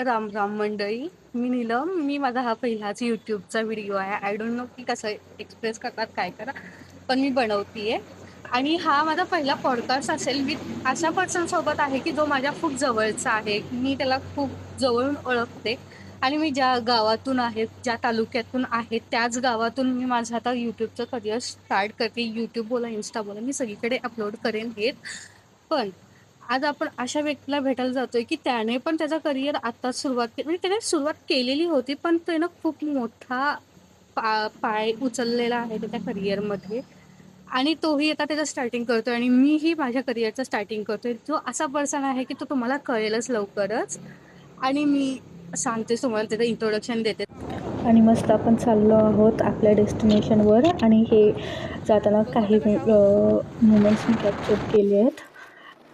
राम राम मंडळी. मी नीलम. माझा हा पहिलाच यूट्यूबचा व्हिडिओ आहे. आय डोंट नो की कसं एक्सप्रेस करतात काय करा, पण मी बनवतीये. आणि हा माझा पहिला पॉडकास्ट असेल विथ अशा पर्सन सोबत आहे की जो माझ्या खूप जवळचा आहे. मी त्याला खूप जवळून ओळखते आणि मी ज्या गावातून आहे, ज्या तालुक्यातून आहे, त्याच गावातून मी माझं आता यूट्यूबचं करिअर स्टार्ट करते. यूट्यूब बोला, इन्स्टा बोला, मी सगळीकडे अपलोड करेन हेच. पण आज आपण अशा व्यक्तीला भेटायला जातोय की त्याने पण त्याचा करिअर आत्ताच सुरुवात केली, म्हणजे त्याने सुरुवात केलेली होती, पण त्यानं खूप मोठा पाय उचललेला आहे त्याच्या करिअरमध्ये. आणि तोही आता त्याचं स्टार्टिंग करतोय आणि मीही माझ्या करिअरचं स्टार्टिंग करतोय. जो असा पर्सन आहे की तो तुम्हाला कळेलच लवकरच. आणि मी सांगते तुम्हाला, त्याचं इंट्रोडक्शन देते. आणि मस्त आपण चाललो आहोत आपल्या डेस्टिनेशनवर. आणि हे जाताना काही मुमेंट्स मी कॅप्चर केले आहेत.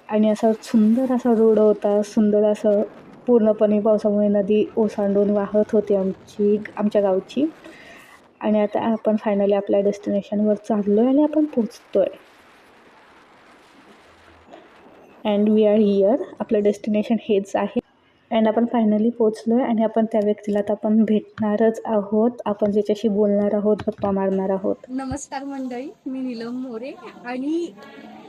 आणि असा सुंदर असा रोड होता, सुंदर असं पूर्णपणे पावसामुळे नदी ओसांडून वाहत होती आमच्या गावची. आणि आता आपण फायनली आपल्या डेस्टिनेशनवर चाललो आहे आणि आपण पोचतो आहे. And we are here. आपलं डेस्टिनेशन हेच आहे. अँड आपण फायनली पोचलो आहे आणि आपण त्या व्यक्तीला तर आपण भेटणारच आहोत. आपण ज्याच्याशी बोलणार आहोत, गप्पा मारणार आहोत. नमस्कार मंडळी, मी नीलम मोरे. आणि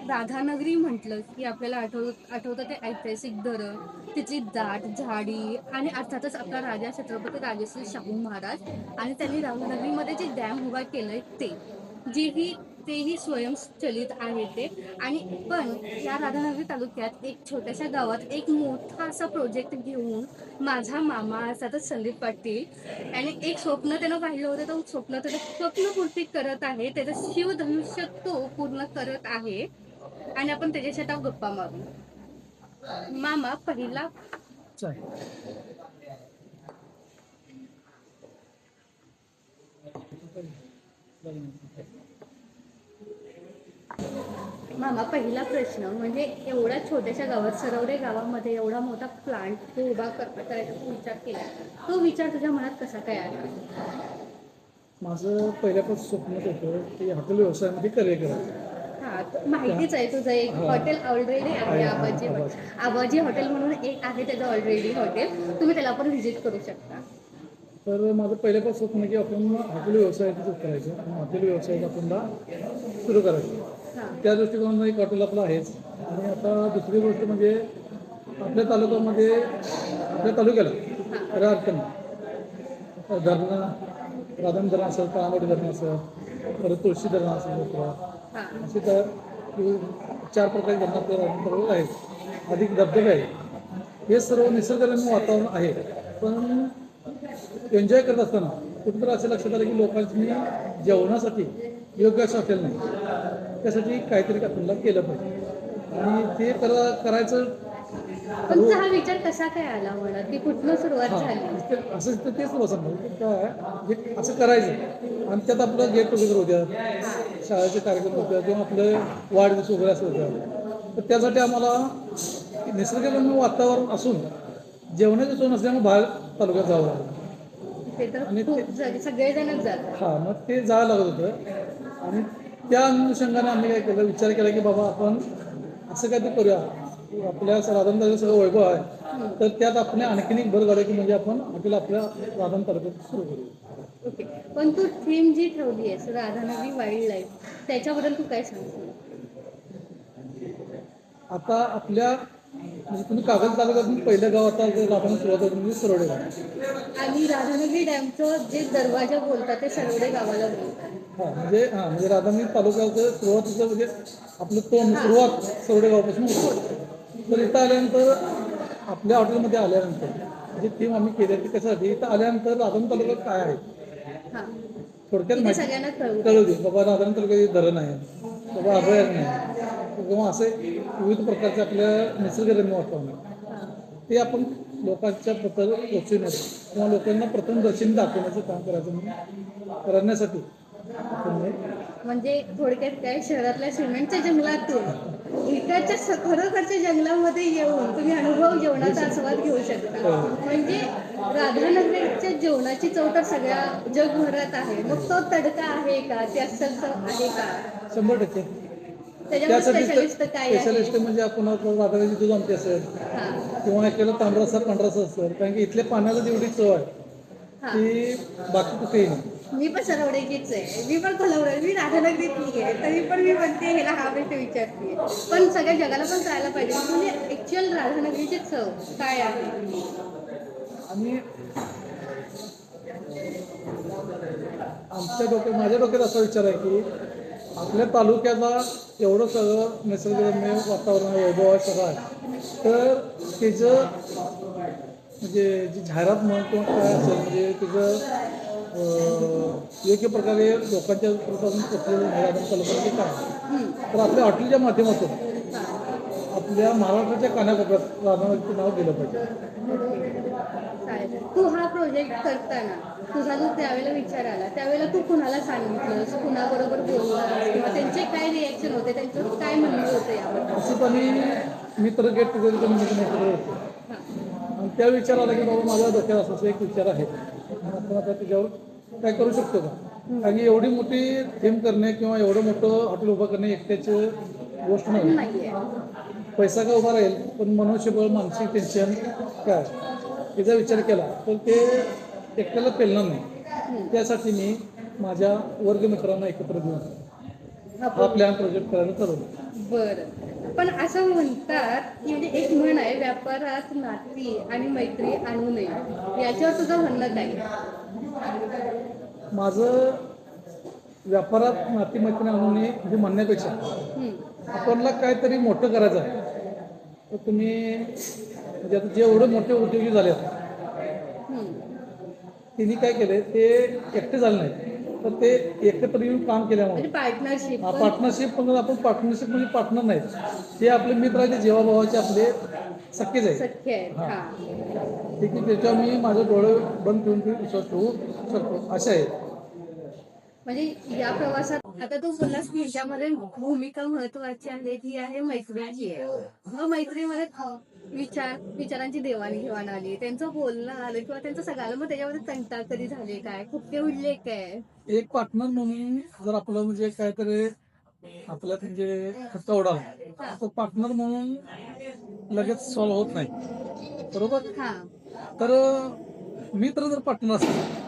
राधानगरी म्हटलं की आपल्याला आठवतं ते ऐतिहासिक धरण, तिथली दाट झाडी आणि अर्थातच आपला राजा छत्रपती राजश्री शाहू महाराज. आणि त्यांनी राधानगरीमध्ये जे डॅम उभा केलंय तेही स्वयंचलित आहे ते. आणि पण या राधानगरी तालुक्यात एक छोट्याशा गावात एक मोठा असा प्रोजेक्ट घेऊन माझा मामा अर्थातच संदीप पाटील आणि एक स्वप्न त्यानं पाहिलं होतं. तो स्वप्नपूर्ती करत आहे. त्याचं शिवधनुष्य तो पूर्ण करत आहे. आणि आपण त्याच्याशी आता गप्पा मारू. मामा पहिला मामा पहिला प्रश्न म्हणजे एवढ्या छोट्याशा गावात, सरवडे गावामध्ये एवढा मोठा प्लांट तो उभा करायचा तू विचार केला. तो विचार तुझ्या मनात कसा काय आला? माझं पहिल्यापासून स्वप्नच होतं की हॉटेल व्यवसायामध्ये करिअर करायचं. माहितीच आहे तुझं एक हॉटेल ऑलरेडी आहे, आबाजी हॉटेल म्हणून एक आहे त्याचं ऑलरेडी हॉटेल. तुम्ही त्याला पण व्हिजिट करू शकता. तर माझं पहिल्यापासून स्वप्न की आपण हॉटेल व्यवसायाचं करायचं आणि हॉटेल व्यवसायात आपल्याला सुरू करायचं. त्या दृष्टिकोनानं एक हॉटेल आपलं आहेच. आणि आता दुसरी गोष्ट म्हणजे आपल्या तालुक्यामध्ये, आपल्या तालुक्याला खऱ्या अर्थानं धरणं, राधान धरण असेल, काळामोडी धरण असेल, परत तुळशी धरण असेल, असे तर 4 प्रकारचे धरण आपल्या राधानगरीत आहेत. अधिक धबधबे आहेत. हे सर्व निसर्गरम्य वातावरण आहे. पण एन्जॉय करत असताना कुठेतरी असं लक्षात आलं की लोकांनी जेवणासाठी योग्य असं हॉटेल नाही. त्यासाठी काहीतरी आपल्याला केलं पाहिजे आणि ते करायचं. पण हा विचार कसा काय आला मला, ती कुठनं सुरुवात झाली? असं तर तेच तुला सांगतो की काय असं करायचं आणि त्यात आपलं गेट टुगेदर होत्या, शाळेचे कार्यक्रम होत्या किंवा आपलं वाढदिवस वगैरे असं होत्या. तर त्यासाठी आम्हाला निसर्गरम्य वातावरण असून जेवणाची सोय नसल्यामुळे बाहेर तालुक्यात जावं लागलं. आणि सगळेजणच जातात. हां, मग ते जावं लागत होतं. आणि त्या अनुषंगाने आम्ही काय केलं, विचार केला की बाबा आपण असं काहीतरी करूया. आपल्या राधानगरीचं सगळं वैभव आहे, तर त्यात आपण आणखीन एक भर घालू की म्हणजे आपण हॉटेल आपल्या राधान तालुक्यात सुरू करूया. ओके, पण तू थीम जी ठेवली आहेस राधानगरी वाईल्ड लाईफ, त्याच्याबद्दल तू काय सांगतो? आता आपल्या म्हणजे तुम्ही कागद तालुक्यातून पहिलं गाव आता राधानगरी सुरुवात होती म्हणजे सरवडे गाव. आणि राधानगरी डॅमचं जे दरवाजा बोलतात ते सरवडे गावाला बोलतात. म्हणजे राधानगरी तालुक्याचं सुरुवातीचं म्हणजे आपलं सुरुवात सरवडे गावापासून होती. तर इथं आल्यानंतर आपल्या हॉटेलमध्ये आल्यानंतर जी थीम आम्ही केली ती कशासाठी, इथं आल्यानंतर राधानगरी तालुक्यात काय आहे थोडक्यात माहिती सगळ्यांना कळू दे. बाबा राधानगरी तालुक्यात धरण आहे, बाबा अभयारण्य आहे किंवा असे विविध प्रकारचे आपल्या निसर्गरम्य वातावरण आहे. ते आपण लोकांच्या प्रति पोचवण्याचं किंवा लोकांना प्रथम दर्शनी दाखवण्याचं काम करायचं म्हणून करण्यासाठी म्हणजे थोडक्यात काय, शहरातल्या सिमेंटच्या जंगलातून इकडच्या खरोखरच्या जंगलामध्ये येऊन तुम्ही अनुभव जेवणाचा आस्वाद घेऊ शकता. म्हणजे राधानगरीच्या जेवणाची चव तर सगळ्या जगभरात आहे. मग तो तडका आहे का, ते असं आहे का? 100%. त्याच्यामध्ये स्पेशलिस्ट काय आहे? स्पेशलिस्ट म्हणजे आपण राधानगरी दूध आमटी असेल, किंवा एखादा तांबडा रस्सा पांढरा रस्सा असेल, कारण की इथल्या पाण्याला जेवढी चव आहे ती बाकी कुठेही नाही. मी पण सरवड्याचीच आहे, मी पण कोल्हापूर, मी राधानगरीतली आहे, तरी पण मी म्हणते ह्याला हा प्रश्न विचारते. पण सगळ्या जगाला पण कळायला पाहिजे म्हणजे ऍक्च्युअल राधानगरीची चव काय आहे. आणि माझ्या डोक्यात असा विचार आहे की आपल्या तालुक्याला एवढं सगळं निसर्गरम्य वातावरण वैभव आहे सगळं आहे, तर त्याचं म्हणजे जी जाहिरात म्हण किंवा काय असेल म्हणजे त्याचं योग्य प्रकारे लोकांच्या पासून कल्पना काय तर आपल्या हॉटेलच्या माध्यमातून आपल्या महाराष्ट्राच्या कानाकोपऱ्यात राधानगरीचं नाव दिलं पाहिजे. चालेल. तू हा प्रोजेक्ट करताना तुझा जो त्यावेळेला विचार आला त्यावेळेला तू कुणाला सांगितलंस, कुणाबरोबर बोललास किंवा त्यांचे काय रिॲक्शन होते, त्यांचं काय म्हणणं होतं यावर. निश्चितपणे मित्र गेट टुगेदरच्या निमित्ताने होते आणि त्या विचाराला की बाबा माझ्या डोक्यात असं एक विचार आहे आपण आता त्याच्यावर काय करू शकतो का. कारण की एवढी मोठी थीम करणे किंवा एवढं मोठं हॉटेल उभं करणे एकट्याची गोष्ट नाही. पैसा का उभा राहील पण मनुष्यबळ मानसिक टेन्शन काय याचा विचार केला तर ते एकट्याला पेलणार नाही. त्यासाठी मी माझ्या वर्गमित्रांना एकत्र घेऊन हा प्लॅन प्रोजेक्ट करायला ठरवलं. बरं, पण असं म्हणतात की म्हणजे एक म्हण आहे, व्यापारात नाती आणि मैत्री आणू नये, याच्यावर तुझं म्हणणं काय. माझं व्यापारात नाती मैत्रिणी आणू नये म्हणजे म्हणण्यापेक्षा आपल्याला काहीतरी मोठं करायचं आहे तर तुम्ही म्हणजे आता जे एवढे मोठे उद्योगी झाले त्यांनी काय केले ते एकटे झाले नाही तर ते एकत्र येऊन काम केल्यामुळे पार्टनरशिप पण आपण पार्टनरशिप म्हणजे पार्टनर नाही, ते आपले मित्र आहेत, जीवाभावाचे आपले सख्खेच आहेत. ठीक आहे, त्याच्यावर मी माझे डोळे बंद ठेवून विश्वास ठेवू शकतो असे आहे. म्हणजे या प्रवासात आता तू बोललास की ह्याच्यामध्ये भूमिका महत्वाची आहे ती आहे मैत्रीची आहे. मग मैत्रीमध्ये विचारांची देवाणघेवाण आली, त्यांचं बोलणं आलं किंवा त्यांचं सगळं, मग त्याच्यामध्ये तंटा कधी झाले काय, खूप उडले काय. एक पार्टनर म्हणून जर आपलं म्हणजे काहीतरी आपल्यात म्हणजे खर्चा उडाला तर पार्टनर म्हणून लगेच सॉल्व्ह होत नाही, बरोबर. तर मित्र जर पार्टनर असेल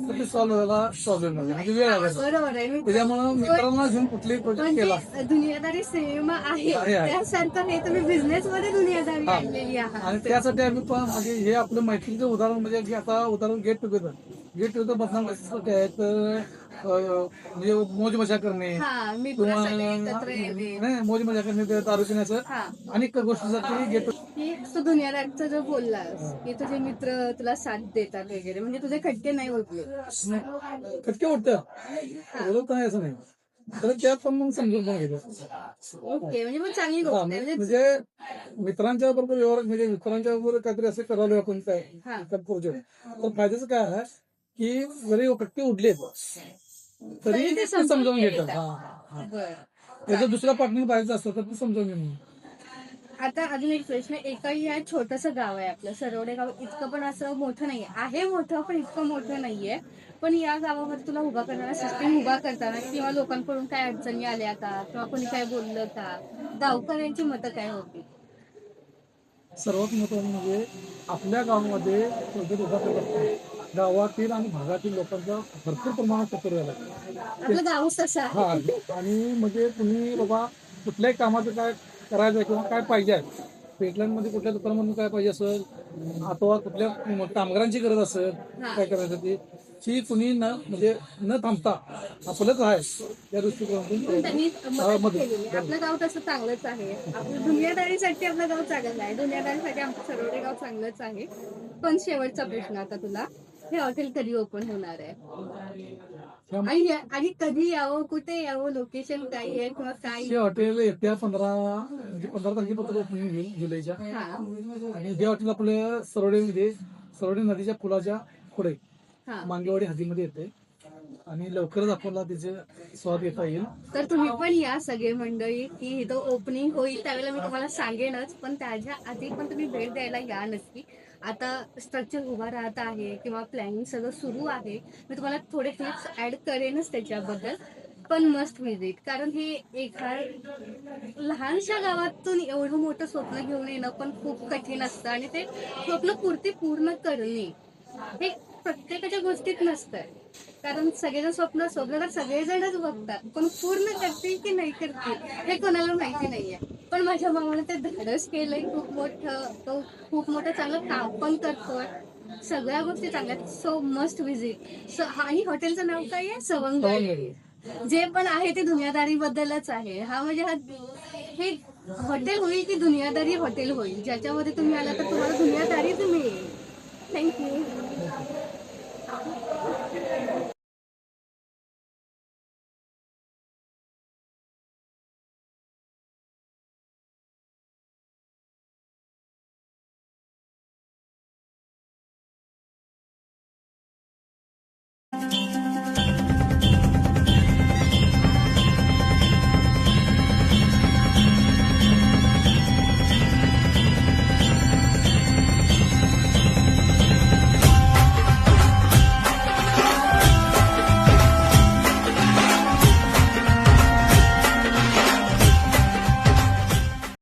तर ते सॉल्व्ह व्हायला प्रॉब्लेम नाही, म्हणजे वेळ लागायचा. बरोबर आहे. त्याच्यामुळे मित्रांना घेऊन कुठलीही प्रोजेक्ट केला दुनियादारी सिनेमा आहे त्यासारखं हे तुम्ही बिझनेस मध्ये दुनियादारी आणलेली आहात. आणि त्यासाठी आम्ही पण म्हणजे हे आपलं मैत्रीचं उदाहरण म्हणजे आता उदाहरण गेट टुगेदर बदनाम कशासाठी आहे तर म्हणजे मोज मजा करणे किंवा मोज मजा करणे, दारू पिण्याचं अनेक गोष्टीसाठी गेट तू दुनियादारीचं जो बोललास की तुझे मित्र तुला साथ देतात वगैरे, म्हणजे तुझे खटके नाही होते. खटके उठतात काय असं नाही तर त्यात पण मग समजून घ्यायचं. ओके, म्हणजे मग चांगली गोष्ट आहे. म्हणजे मित्रांच्या बरोबर व्यवहार म्हणजे मित्रांच्या बरोबर काहीतरी असं करायला आपण काय प्रोजेक्ट तर फायद्याचं काय आहे की जरी खटके उडले तरी ते समजावून घेतात. त्याचा दुसरा पार्टनर पाहिजे असतं तर ते समजावून घेऊन. आता अजून एक प्रश्न, एकही या छोटस गाव आहे आपलं सरवडे गाव, इतकं पण असं मोठं नाहीये, आहे मोठं पण इतकं मोठं नाहीये. पण या गावामध्ये तुला उभा करताना, सिस्टीम उभा करताना किंवा लोकांकडून काय अडचणी आल्या का किंवा कोणी काय बोललं का, गावकऱ्यांची मतं काय होती. सर्वात महत्वाचं म्हणजे आपल्या गावामध्ये प्रोजेक्ट उभा करत असतो गावातील आणि भागातील लोकांचा भरपूर प्रमाणात सपोर्ट झाला. आपलं गाव तसं आहे. आणि म्हणजे तुम्ही बाबा कुठल्याही कामाचं काय करायचं किंवा काय पाहिजे आहे, पेटलांमध्ये कुठल्या दुकानामधून काय पाहिजे असेल अथवा कुठल्या कामगारांची गरज असेल काय करायचं ती कुणी न म्हणजे न थांबता आपलंच आहे या दृष्टिकोनातून. आपलं गाव तसं चांगलंच आहे, आपलं दुनियादारीसाठी आपलं गाव चांगलं आहे, दुनियादारीसाठी आमचं सरवडे गाव चांगलंच आहे. पण शेवटचा प्रश्न आता तुला, हे हॉटेल कधी ओपन होणार आहे आणि कधी यावं, कुठे यावं, लोकेशन काय आहे किंवा काय. हे हॉटेल येत्या 15 तारखेपर्यंत ओपनिंग होईल जुलैच्या. आणि हे हॉटेल आपल्या सरवडे नदीच्या पुलाच्या पुढे मांगेवाडी हद्दीमध्ये येते आणि लवकरच आपल्याला तिचे स्वाद घेता येईल. तर तुम्ही पण या सगळे मंडळी की इथं ओपनिंग होईल त्यावेळेला मी तुम्हाला सांगेनच, पण त्याच्या आधी पण तुम्ही भेट द्यायला या नक्की. आता स्ट्रक्चर उभा राहत आहे किंवा प्लॅनिंग सगळं सुरू आहे, मी तुम्हाला थोडे क्लिप्स ऍड करेनच त्याच्याबद्दल. पण मस्ट विजिट. कारण हे एका लहानशा गावातून एवढं मोठं स्वप्न घेऊन येणं पण खूप कठीण असतं आणि ते स्वप्नपूर्ती पूर्ण करणे हे प्रत्येकाच्या गोष्टीत नसतं. कारण सगळेजण स्वप्न तर सगळेजणच बघतात, पण पूर्ण करतील की नाही करतील हे कोणाला माहिती नाहीये. पण माझ्या मामाने ते धाडस केलंय खूप मोठं. तो खूप मोठं चांगलं काम पण करतोय. सगळ्या गोष्टी चांगल्या आहेत. So must visit. आणि हॉटेलचं नाव काय आहे? सवंगडी. जे पण आहे ते दुनियादारी बद्दलच आहे. हा म्हणजे हे हॉटेल होईल की दुनियादारी हॉटेल होईल, ज्याच्यामध्ये तुम्ही आला तर तुम्हाला दुनियादारीच मिळेल. थँक्यू.